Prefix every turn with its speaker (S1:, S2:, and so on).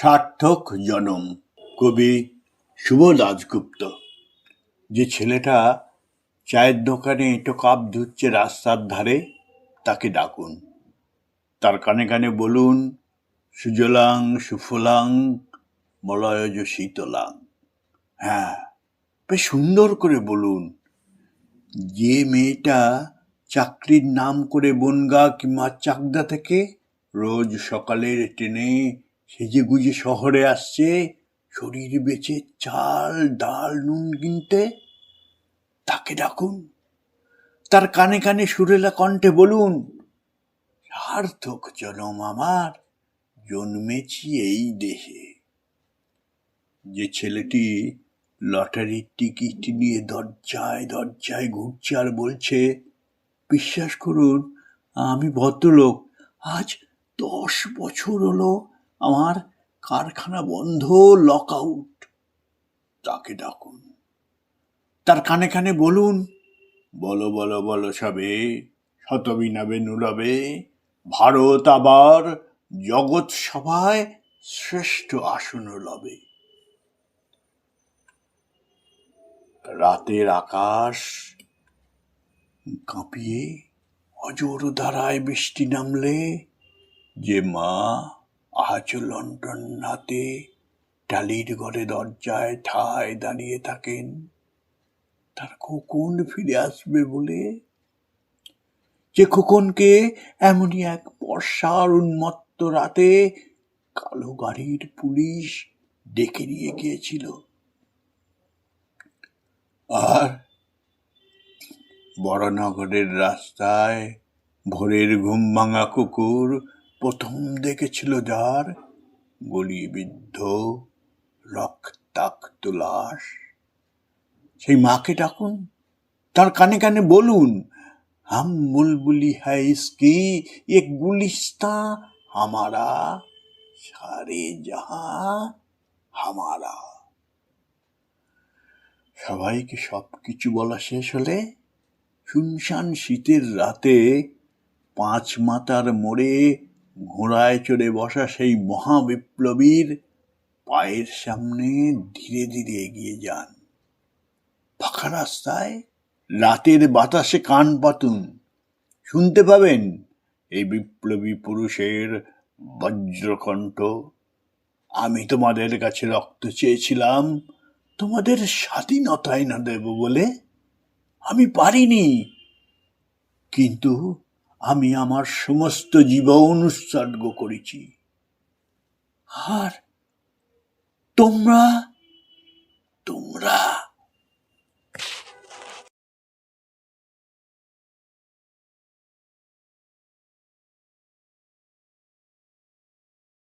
S1: সার্থক জনম। কবি শুভ দাশগুপ্ত। যে ছেলেটা চায়ের দোকানে এঁটো কাপ ধুচ্ছে রাস্তার ধারে, তাকে ডাকুন। তার কানে কানে বলুন, সুজলাং সুফলাং মলয়জ শীতলাং। হ্যাঁ, বেশ সুন্দর করে বলুন। যে মেয়েটা চাকরির নাম করে বনগাঁ কিংবা চাকদা থেকে রোজ সকালের ট্রেনে সেজে গুজে শহরে আসছে শরীর বেচে চাল ডাল নুন কিনতে, তাকে ডাকুন। তার কানে কানে সুরেলা কণ্ঠে বলুন, সার্থক জনম আমার, জন্মেছি এই দেশে। যে ছেলেটি লটারির টিকিট নিয়ে দরজায় দরজায় ঘুরছে আর বলছে, বিশ্বাস করুন আমি ভদ্রলোক, আজ 10 বছর হলো আমার কারখানা বন্ধ, লক আউট, তাকে ডাকুন। তার কানে কানে বলুন, বলো বলো বলো সবে, শতবিনাবে নুরবে, ভারত আবার জগৎ সভায় শ্রেষ্ঠ আসন লবে। রাতের আকাশ কাঁপিয়ে অজোর ধারায় বৃষ্টি নামলে যে মা আজ লন্ডন রাতে টালির ঘরে দরজায় ঠায় দাঁড়িয়ে থাকেন তার খোকন ফিরে আসবে বলে, যে খোকনকে এমনই এক বর্ষার উন্মত্ত রাতে কালো গাড়ির পুলিশ ডেকে নিয়ে গিয়েছিল। আর বড়নগরের রাস্তায় ভোরের ঘুম ভাঙা কুকুর প্রথম দেখেছিল যার গলিবিদ্ধ রক্তাক্ত লাশ, সেই মাকে ডাকুন। তার কানে কানে বলুন, হাম বুলবুলি হ্যায় ইসকি ये गुलिस्तां हमारा, सारे जहां हमारा। সবাইকে সবকিছু বলা শেষ হলে শুনশান শীতের রাতে 5 মাথার মোড়ে ঘোড়ায় চড়ে বসা সেই মহাবিপ্লবীর পায়ের সামনে ধীরে ধীরে এগিয়ে যান। ফাঁকা রাস্তায় রাতের বাতাসে কান পাতুন, শুনতে পাবেন এই বিপ্লবী পুরুষের বজ্রকণ্ঠ। আমি তোমাদের কাছে রক্ত চেয়েছিলাম তোমাদের স্বাধীনতা এনে দেব বলে, আমি পারিনি, কিন্তু আমি আমার সমস্ত জীবন উৎসর্গ করেছি। আর তোমরা